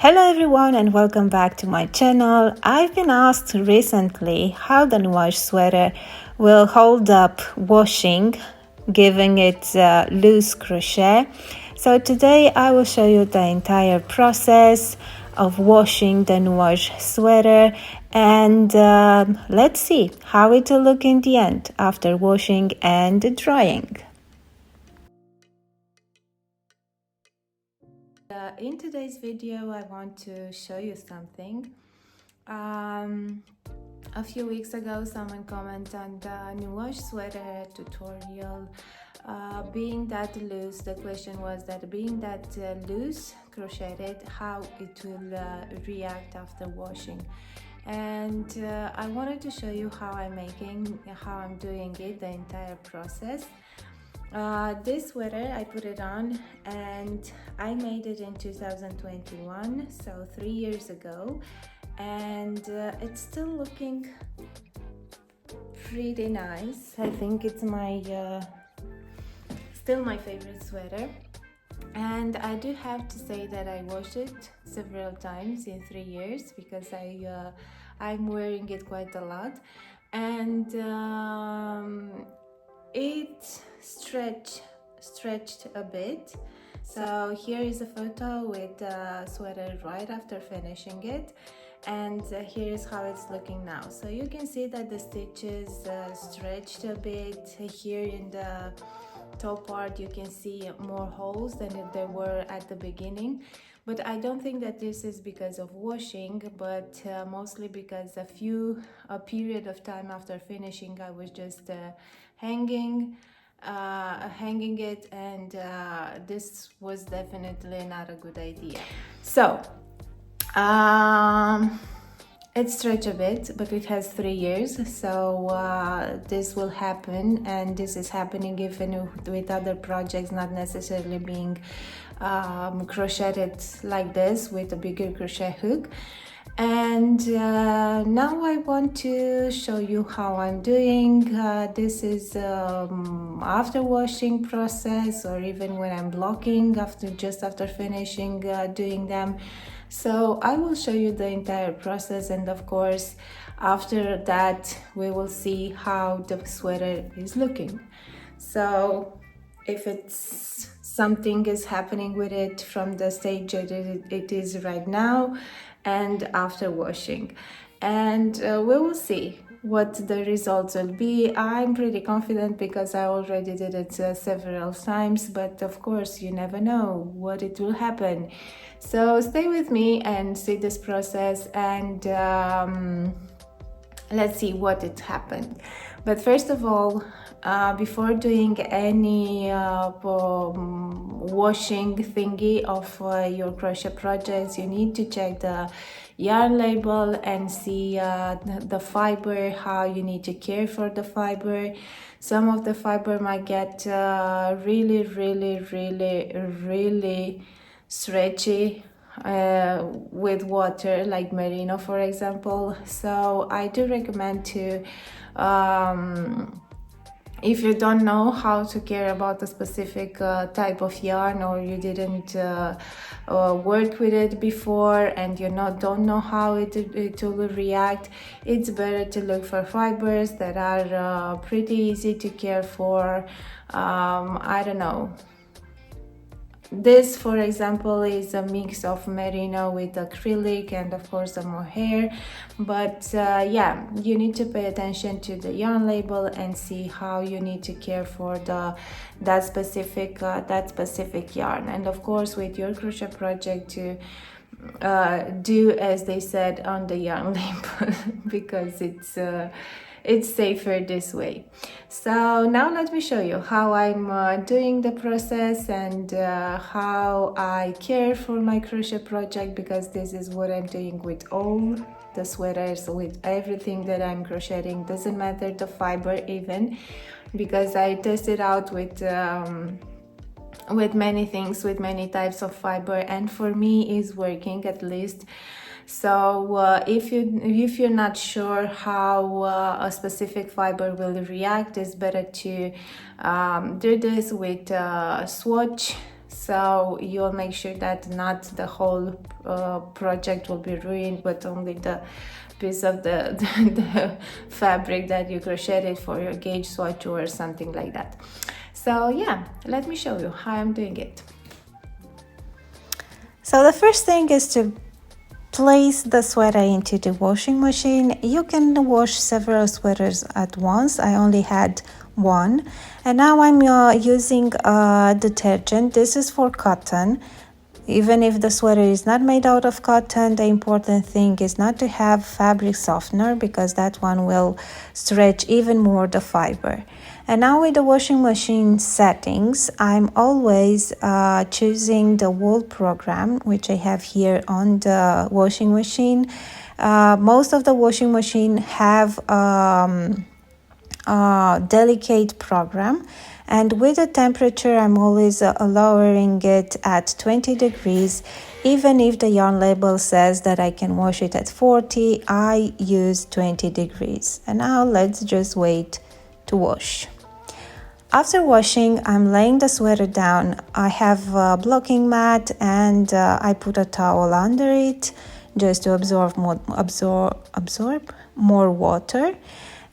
Hello everyone and welcome back to my channel. I've been asked recently how the nuage sweater will hold up washing, giving it loose crochet. So today I will show you the entire process of washing the nuage sweater, and let's see how it will look in the end after washing and drying. In today's video I want to show you something. A few weeks ago someone commented on the nuage sweater tutorial. Being that loose, the question was that being that loose crocheted, how it will react after washing. And I wanted to show you how I'm doing it, the entire process. This sweater I put it on and I made it in 2021, so 3 years ago, and it's still looking pretty nice. I think it's my still my favorite sweater, and I do have to say that I washed it several times in 3 years because I'm wearing it quite a lot, and it stretched a bit. So here is a photo with the sweater right after finishing it, and here is how it's looking now. So you can see that the stitches stretched a bit. Here in the top part you can see more holes than there were at the beginning, but I don't think that this is because of washing, but mostly because a period of time after finishing I was just hanging it, and this was definitely not a good idea. So it stretched a bit, but it has 3 years, so this will happen, and this is happening even with other projects, not necessarily being crocheted like this with a bigger crochet hook. And now I want to show you how I'm doing. This is after washing process, or even when I'm blocking just after finishing doing them. So I will show you the entire process, and of course after that we will see how the sweater is looking. So if it's something is happening with it from the stage it is right now and after washing, and we will see what the results will be. I'm pretty confident because I already did it several times, but of course you never know what it will happen. So stay with me and see this process, and let's see what it happened. But first of all, before doing any washing thingy of your crochet projects, you need to check the yarn label and see the fiber, how you need to care for the fiber. Some of the fiber might get really stretchy with water, like merino for example. So I do recommend to if you don't know how to care about a specific type of yarn, or you didn't work with it before and you don't know how it will react, it's better to look for fibers that are pretty easy to care for. I don't know, this for example is a mix of merino with acrylic and of course some mohair, but yeah, you need to pay attention to the yarn label and see how you need to care for that specific yarn. And of course with your crochet project to do as they said on the yarn label because it's safer this way. So now let me show you how I'm doing the process, and how I care for my crochet project, because this is what I'm doing with all the sweaters, with everything that I'm crocheting. Doesn't matter the fiber even, because I tested out with many things, with many types of fiber, and for me is working at least. So if you're not sure how a specific fiber will react, it's better to do this with swatch so you'll make sure that not the whole project will be ruined, but only the piece of the fabric that you crocheted for your gauge swatch or something like that. So yeah, let me show you how I'm doing it. So the first thing is to place the sweater into the washing machine. You can wash several sweaters at once. I only had one, and now I'm using detergent. This is for cotton. Even if the sweater is not made out of cotton, the important thing is not to have fabric softener, because that one will stretch even more the fiber. And now with the washing machine settings, I'm always choosing the wool program, which I have here on the washing machine. Most of the washing machine have delicate program, and with the temperature I'm always lowering it at 20 degrees. Even if the yarn label says that I can wash it at 40, I use 20 degrees. And now let's just wait to wash. After washing, I'm laying the sweater down. I have a blocking mat, and I put a towel under it just to absorb more water.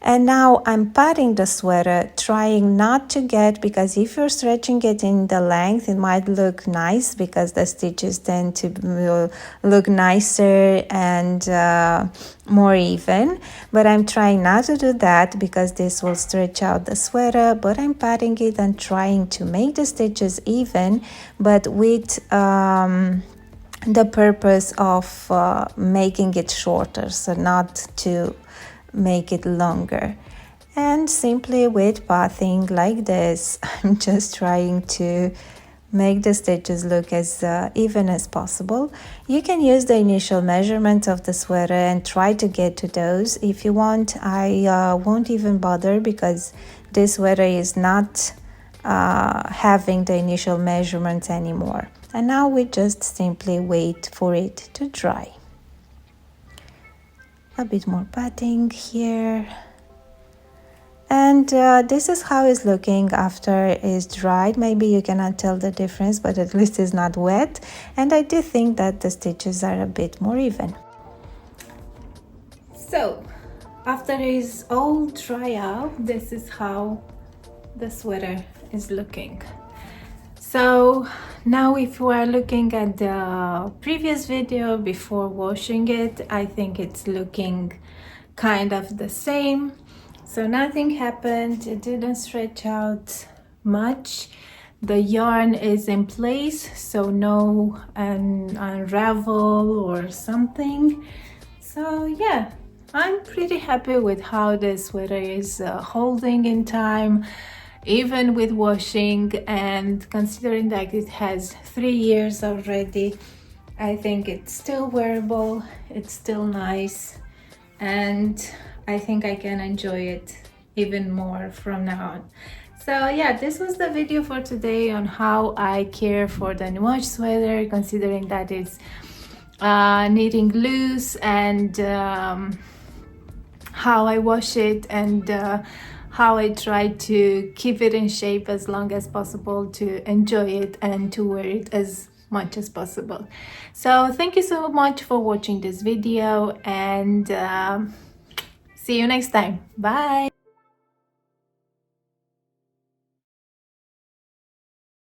And now I'm patting the sweater, trying not to get, because if you're stretching it in the length, it might look nice because the stitches tend to look nicer and more even. But I'm trying not to do that because this will stretch out the sweater. But I'm patting it and trying to make the stitches even, but with the purpose of making it shorter, so not to make it longer. And simply with pathing like this, I'm just trying to make the stitches look as even as possible. You can use the initial measurements of the sweater and try to get to those if you want. I won't even bother because this sweater is not having the initial measurements anymore. And now we just simply wait for it to dry. A bit more patting here, and this is how it's looking after it's dried. Maybe you cannot tell the difference, but at least it's not wet, and I do think that the stitches are a bit more even. So after it's all dry out, this is how the sweater is looking. So now if we are looking at the previous video before washing it, I think it's looking kind of the same. So nothing happened, it didn't stretch out much. The yarn is in place, so no unravel or something. So yeah, I'm pretty happy with how the sweater is holding in time, even with washing, and considering that it has 3 years already, I think it's still wearable, it's still nice, and I think I can enjoy it even more from now on. So yeah, this was the video for today on how I care for the Nuage sweater, considering that it's knitting loose, and how I wash it, and how I try to keep it in shape as long as possible to enjoy it and to wear it as much as possible. So thank you so much for watching this video, and see you next time. Bye.